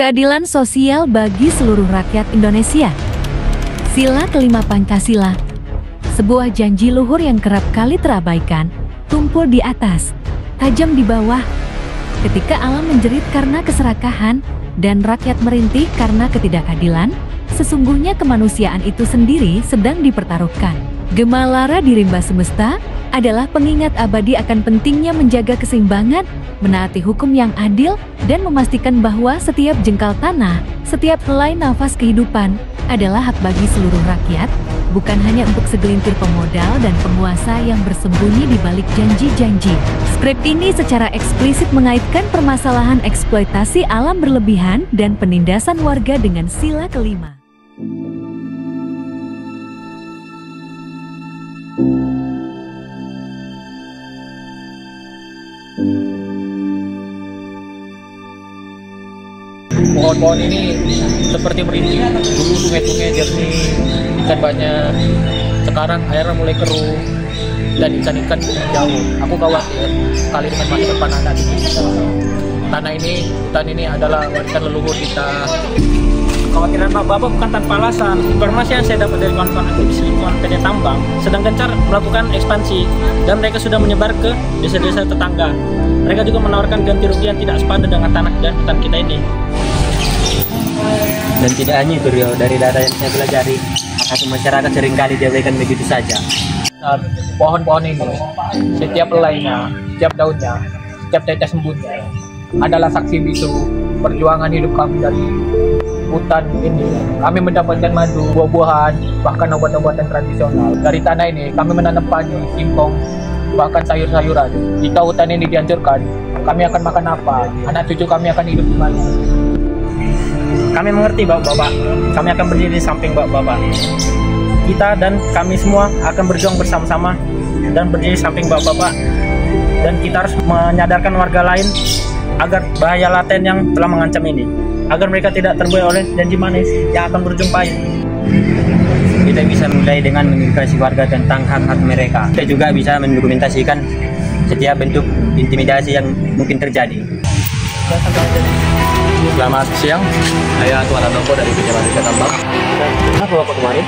Keadilan sosial bagi seluruh rakyat Indonesia. Sila kelima Pancasila, sebuah janji luhur yang kerap kali terabaikan, tumpul di atas, tajam di bawah. Ketika alam menjerit karena keserakahan, dan rakyat merintih karena ketidakadilan, sesungguhnya kemanusiaan itu sendiri sedang dipertaruhkan. Gemalara di rimba semesta adalah pengingat abadi akan pentingnya menjaga keseimbangan, menaati hukum yang adil, dan memastikan bahwa setiap jengkal tanah, setiap helai nafas kehidupan adalah hak bagi seluruh rakyat, bukan hanya untuk segelintir pemodal dan penguasa yang bersembunyi di balik janji-janji. Skrip ini secara eksplisit mengaitkan permasalahan eksploitasi alam berlebihan dan penindasan warga dengan sila kelima. Pohon-pohon ini seperti merinding. Dulu sungai-sungai jernih, ikan banyak. Sekarang airnya mulai keruh dan ikan-ikan jauh. Aku khawatir sekali dengan masa depan anak di sini. Tanah ini, hutan ini adalah warisan leluhur kita. Kekhawatiran Bapak bukan tanpa alasan. Informasi yang saya dapat dari kawan-kawan aktivis lingkungan PT Tambang sedang gencar melakukan ekspansi dan mereka sudah menyebar ke desa-desa tetangga. Mereka juga menawarkan ganti rugi yang tidak sepadan dengan tanah dan hutan kita ini. Dan tidak hanya itu, Rio, dari data yang saya pelajari, hak masyarakat seringkali diabaikan begitu saja. Dan pohon-pohon ini, setiap helainya, setiap daunnya, setiap tetes embunnya adalah saksi bisu perjuangan hidup kami dari hutan ini. Kami mendapatkan madu, buah-buahan, bahkan obat-obatan tradisional. Dari tanah ini kami menanam padi, singkong, bahkan sayur-sayuran. Jika hutan ini dihancurkan, kami akan makan apa? Anak cucu kami akan hidup di mana? Kami mengerti Bapak-Bapak, kami akan berdiri di samping Bapak-Bapak. Kita dan kami semua akan berjuang bersama-sama dan berdiri di samping Bapak-Bapak. Dan kita harus menyadarkan warga lain agar bahaya laten yang telah mengancam ini, agar mereka tidak terbuai oleh janji manis yang akan berujung pahit. Kita bisa mulai dengan mengedukasi warga tentang hak-hak mereka. Kita juga bisa mendokumentasikan setiap bentuk intimidasi yang mungkin terjadi. Selamat siang, saya Tuan Anoko dari PT Tambang. Kenapa Bapak kemarin?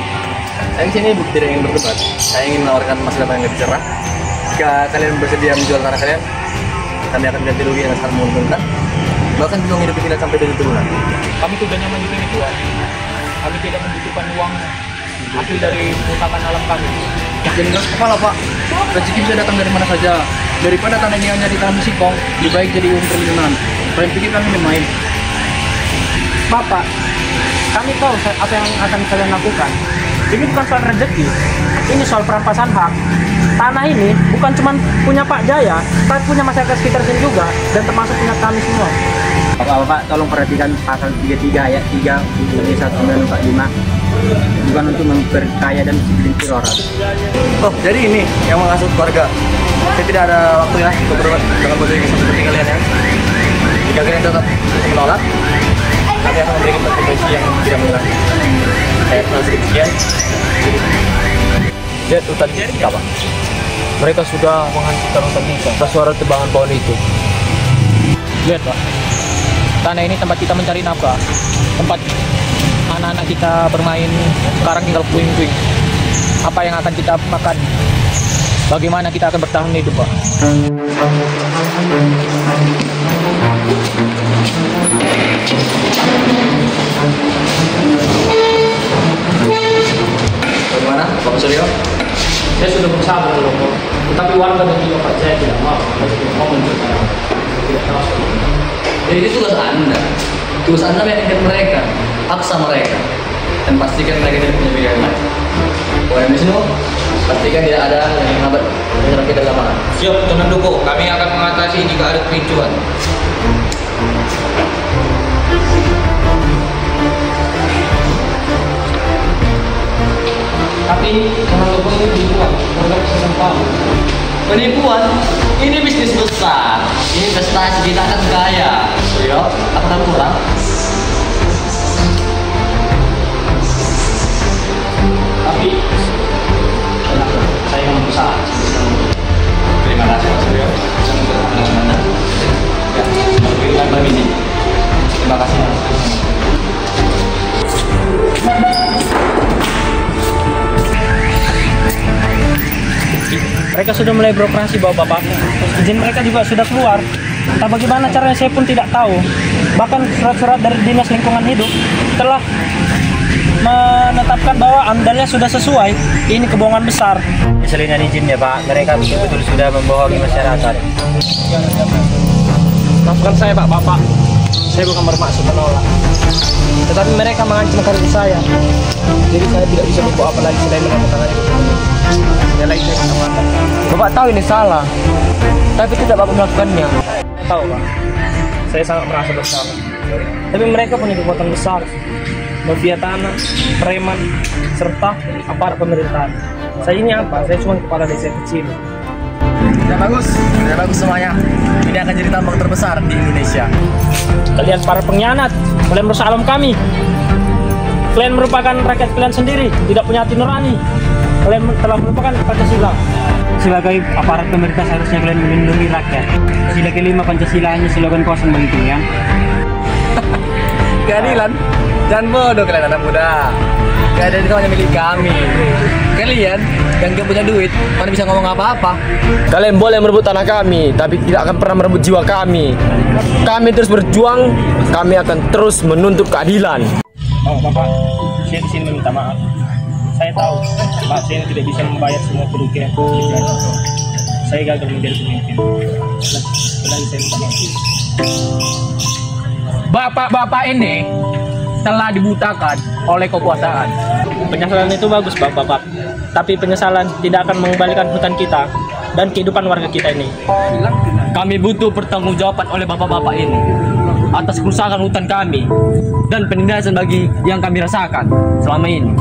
Saya kesini tidak ingin berdebat. Saya ingin menawarkan masa depan yang lebih cerah. Jika kalian bersedia menjual tanah kalian, kami akan ganti rugi yang sangat menguntungkan. Bahkan juga hidup kita sampai 7 turunan. Kami sudah nyaman di sini, Tuan. Kami tidak membutuhkan uang hasil dari usahakan alam kami. Jadi nggak kepala Pak, rezeki bisa datang dari mana saja. Daripada tanah ini hanya ditanam singkong, lebih baik jadi uang triliunan. Kalian pikir kami main-main? Bapak, kami tahu apa yang akan kalian lakukan. Ini bukan soal rezeki, ini soal perampasan hak. Tanah ini bukan cuma punya Pak Jaya, tapi punya masyarakat sekitar sini juga, dan termasuk punya kami semua. Bapak-bapak tolong perhatikan pasal 33 ayat 3 dari 1945, bukan untuk memperkaya dan segelintir orang. Oh, jadi ini yang menghasut keluarga. Saya tidak ada waktu ya untuk berbuat dengan bodoh yang seperti kalian ya. Jika kalian tetap menolak, kami akan memberikan konsekuensi yang tidak mudah. Saya pernah sekian. Lihat hutan kita, Pak. Mereka sudah menghancurkan hutan kita. Suara tebangan pohon itu. Lihat, Pak. Tanah ini tempat kita mencari nafkah. Tempat anak-anak kita bermain. Sekarang tinggal puing-puing. Apa yang akan kita makan? Bagaimana kita akan bertahan hidup, Pak? Bagaimana, Bapak Suryo? Saya sudah berusaha berkelompok, tetapi warga dan juga Pak Jaya tidak mau menunjukkan. Tidak tahu. Jadi itu tugas Anda. Tugas Anda meyakinkan mereka, paksa mereka, dan pastikan mereka tidak punya pilihan lain. Boleh di sini, pastikan tidak ada yang menghambat menyerang kita dalam mana. Siap, Tuan Duko. Kami akan mengatasi jika ada kericuan. Tapi Tuan Duko ini penipuan, produk sedang paham. Penipuan? Ini bisnis besar. Investasi kita akan kaya. Suryo, apa kamu kurang? Tapi saya ingin berusaha. Terima kasih Pak Suryo. Saya mengucapkan terima kasih. Ya, terima kasih. Mereka sudah mulai beroperasi Bapak-Bapak. Izin mereka juga sudah keluar. Entah bagaimana caranya saya pun tidak tahu. Bahkan surat-surat dari Dinas Lingkungan Hidup telah menetapkan bahwa amdalnya sudah sesuai. Ini kebohongan besar. Selain izin ya Pak, mereka betul-betul sudah membohongi masyarakat. Maafkan saya Pak, Bapak. Saya bukan bermaksud menolak. Tetapi mereka mengancam karir saya. Jadi saya tidak bisa berbuat apa lagi selain menandatangani. Ya lagi saya kesempatan. Bapak tahu ini salah, tapi tidak Bapak melakukannya. Saya tahu Pak. Saya sangat merasa bersalah. Tapi mereka punya kekuatan besar. Mafia tanah, preman, serta aparat pemerintahan. Saya ini apa? Saya cuma kepala desa kecil. Tidak bagus semuanya. Ini akan jadi tambang terbesar di Indonesia. Kalian para pengkhianat, kalian merusak alam kami. Kalian merupakan rakyat kalian sendiri, tidak punya hati nurani. Kalian telah melupakan Pancasila. Sebagai aparat pemerintah seharusnya kalian melindungi rakyat. Sila kelima Pancasila hanya slogan kosong bagi kalian. Keadilan dan bodoh kalian anak muda. Keadilan itu hanya milik kami. Kalian yang tidak punya duit, mana bisa ngomong apa-apa? Kalian boleh merebut tanah kami, tapi tidak akan pernah merebut jiwa kami. Kami terus berjuang, kami akan terus menuntut keadilan. Oh Bapak, saya di sini meminta maaf. Saya tahu Pak, saya tidak bisa membayar semua kerugian. Saya gagal menjadi pemimpin. Sekali saya minta maaf. Bapak-bapak ini telah dibutakan oleh kekuasaan. Penyesalan itu bagus Bapak, tapi penyesalan tidak akan mengembalikan hutan kita dan kehidupan warga kita ini. Kami butuh pertanggungjawaban oleh bapak-bapak ini atas kerusakan hutan kami dan penindasan bagi yang kami rasakan selama ini.